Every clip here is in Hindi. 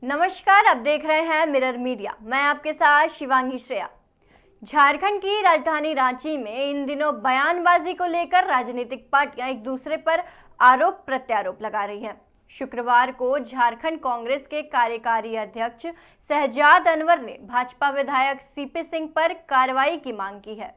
नमस्कार, आप देख रहे हैं मिरर मीडिया। मैं आपके साथ शिवांगी श्रेया। झारखंड की राजधानी रांची में इन दिनों बयानबाजी को लेकर राजनीतिक पार्टियां एक दूसरे पर आरोप प्रत्यारोप लगा रही हैं। शुक्रवार को झारखंड कांग्रेस के कार्यकारी अध्यक्ष शहजाद अनवर ने भाजपा विधायक सीपी सिंह पर कार्रवाई की मांग की है।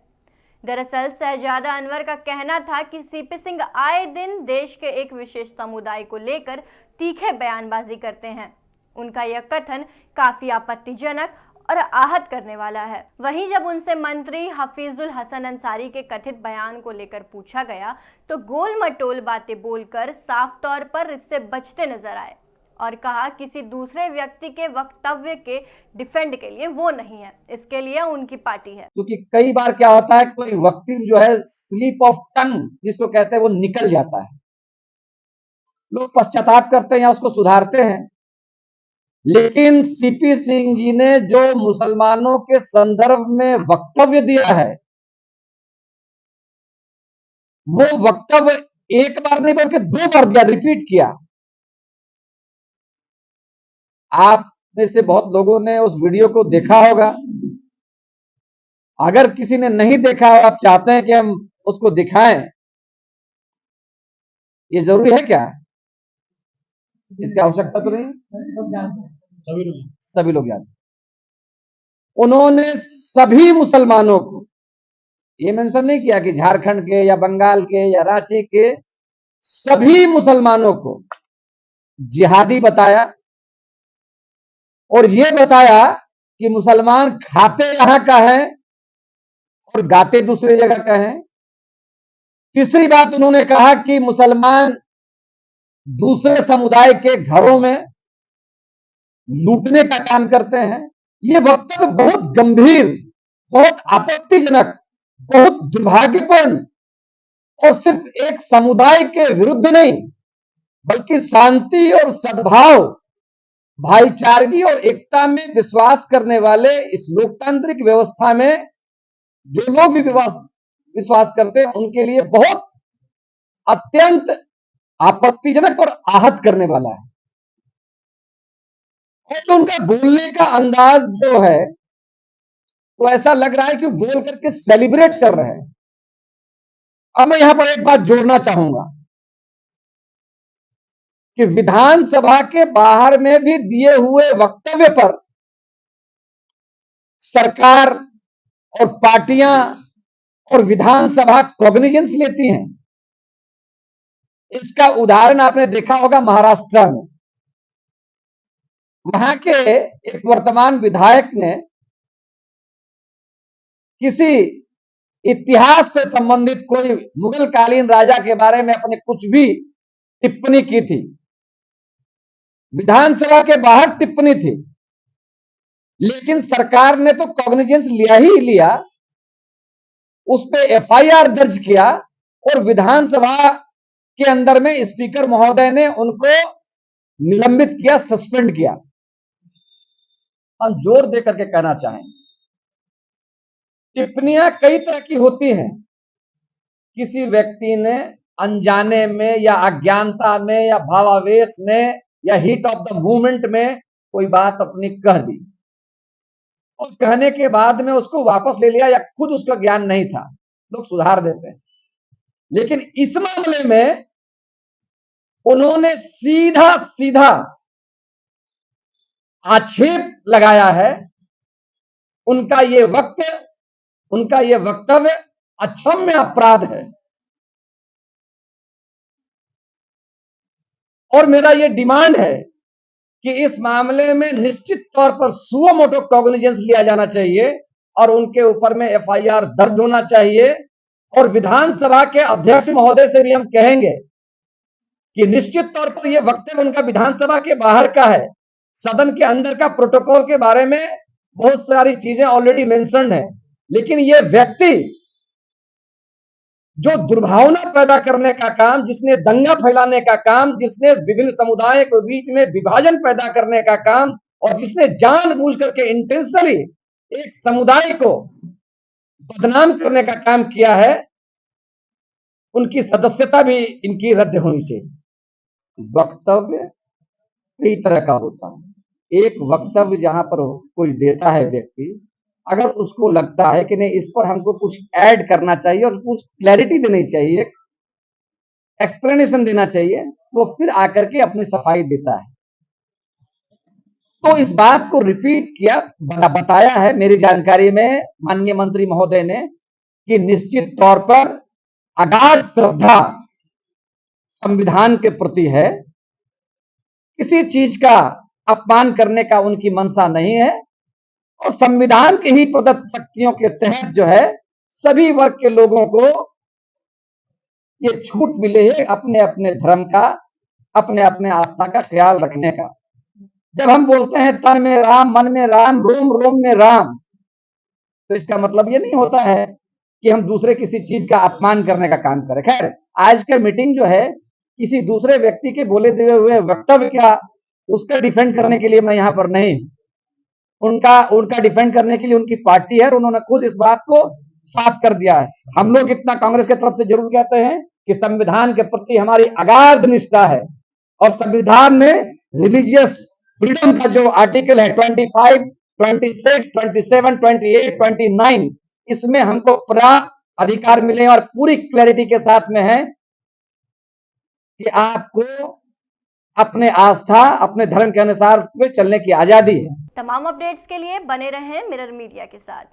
दरअसल शहजादा अनवर का कहना था कि सीपी सिंह आए दिन देश के एक विशेष समुदाय को लेकर तीखे बयानबाजी करते हैं। उनका यह कथन काफी आपत्तिजनक और आहत करने वाला है। वहीं जब उनसे मंत्री हफीजुल हसन अंसारी के कथित बयान को लेकर पूछा गया तो गोल मटोल बातें बोलकर साफ तौर पर इससे बचते नजर आए और कहा किसी दूसरे व्यक्ति के वक्तव्य के डिफेंड के लिए वो नहीं है, इसके लिए उनकी पार्टी है। क्योंकि कई बार क्या होता है, कोई वक्तव्य जो है स्लिप ऑफ टंग जिसको कहते हैं वो निकल जाता है, लोग पश्चाताप करते हैं या उसको सुधारते हैं। लेकिन सीपी सिंह जी ने जो मुसलमानों के संदर्भ में वक्तव्य दिया है, वो वक्तव्य एक बार नहीं बल्कि 2 बार दिया, रिपीट किया। आप में से बहुत लोगों ने उस वीडियो को देखा होगा। अगर किसी ने नहीं देखा और आप चाहते हैं कि हम उसको दिखाएं, ये जरूरी है क्या? इसकी आवश्यकता तो नहीं, सभी लोग जानते। उन्होंने सभी मुसलमानों को, ये मेंशन नहीं किया कि झारखंड के या बंगाल के या रांची के, सभी मुसलमानों को जिहादी बताया और ये बताया कि मुसलमान खाते यहां का है और गाते दूसरी जगह का है। तीसरी बात उन्होंने कहा कि मुसलमान दूसरे समुदाय के घरों में लूटने का काम करते हैं। ये वक्तव्य बहुत गंभीर, बहुत आपत्तिजनक, बहुत दुर्भाग्यपूर्ण और सिर्फ एक समुदाय के विरुद्ध नहीं बल्कि शांति और सद्भाव, भाईचारगी और एकता में विश्वास करने वाले इस लोकतांत्रिक व्यवस्था में जो लोग भी विश्वास करते हैं उनके लिए बहुत अत्यंत आपत्तिजनक और आहत करने वाला है। और उनका बोलने का अंदाज जो है तो ऐसा लग रहा है कि बोल करके सेलिब्रेट कर रहे हैं। अब मैं यहां पर एक बात जोड़ना चाहूंगा कि विधानसभा के बाहर में भी दिए हुए वक्तव्य पर सरकार और पार्टियां और विधानसभा कॉग्निजेंस लेती हैं। इसका उदाहरण आपने देखा होगा महाराष्ट्र में। वहां के एक वर्तमान विधायक ने किसी इतिहास से संबंधित कोई मुगल कालीन राजा के बारे में अपने कुछ भी टिप्पणी की थी। विधानसभा के बाहर टिप्पणी थी, लेकिन सरकार ने तो कॉग्निजेंस लिया ही लिया, उस पे एफआईआर दर्ज किया और विधानसभा के अंदर में स्पीकर महोदय ने उनको निलंबित किया, सस्पेंड किया। हम जोर देकर के कहना चाहें, टिप्पणियां कई तरह की होती हैं। किसी व्यक्ति ने अनजाने में या अज्ञानता में या भावावेश में या हीट ऑफ द मूवमेंट में कोई बात अपनी कह दी और कहने के बाद में उसको वापस ले लिया या खुद उसका ज्ञान नहीं था, लोग सुधार देते हैं। लेकिन इस मामले में उन्होंने सीधा सीधा आक्षेप लगाया है। उनका ये वक्तव्य अक्षम्य अपराध है और मेरा ये डिमांड है कि इस मामले में निश्चित तौर पर सुओ मोटो कॉग्निजेंस लिया जाना चाहिए और उनके ऊपर में एफआईआर दर्ज होना चाहिए। और विधानसभा के अध्यक्ष महोदय से भी हम कहेंगे कि निश्चित तौर पर यह वक्तव्य उनका विधानसभा के बाहर का है। सदन के अंदर का प्रोटोकॉल के बारे में बहुत सारी चीजें ऑलरेडी मेंशन्ड है, लेकिन यह व्यक्ति जो दुर्भावना पैदा करने का काम, जिसने दंगा फैलाने का काम, जिसने विभिन्न समुदायों के बीच में विभाजन पैदा करने का काम और जिसने जानबूझ करके इंटेंशनली एक समुदाय को बदनाम करने का काम किया है, उनकी सदस्यता भी इनकी रद्द होनी चाहिए। वक्तव्य कई तरह का होता है, एक वक्तव्य जहां पर कोई देता है व्यक्ति, अगर उसको लगता है कि नहीं इस पर हमको कुछ ऐड करना चाहिए और कुछ क्लैरिटी देनी चाहिए, एक्सप्लेनेशन देना चाहिए, वो फिर आकर के अपनी सफाई देता है। तो इस बात को रिपीट किया, बताया है मेरी जानकारी में माननीय मंत्री महोदय ने कि निश्चित तौर पर अगाध श्रद्धा संविधान के प्रति है, किसी चीज का अपमान करने का उनकी मंशा नहीं है और संविधान के ही प्रदत्त शक्तियों के तहत जो है सभी वर्ग के लोगों को ये छूट मिले है अपने अपने धर्म का, अपने अपने आस्था का ख्याल रखने का। जब हम बोलते हैं तन में राम, मन में राम, रोम रोम में राम, तो इसका मतलब ये नहीं होता है कि हम दूसरे किसी चीज का अपमान करने का काम करें। खैर, आज का मीटिंग जो है किसी दूसरे व्यक्ति के बोले दिए हुए वक्तव्य का उसका डिफेंड करने के लिए मैं यहाँ पर नहीं, उनका डिफेंड करने के लिए उनकी पार्टी है और उन्होंने खुद इस बात को साफ कर दिया है। हम लोग इतना कांग्रेस की तरफ से जरूर कहते हैं कि संविधान के प्रति हमारी अगाध निष्ठा है और संविधान में रिलीजियस फ्रीडम का जो आर्टिकल है 25, 26, 27, 28, 29, इसमें हमको पर्याप्त अधिकार मिले और पूरी क्लैरिटी के साथ में है कि आपको अपने आस्था, अपने धर्म के अनुसार चलने की आजादी है। तमाम अपडेट्स के लिए बने रहें मिरर मीडिया के साथ।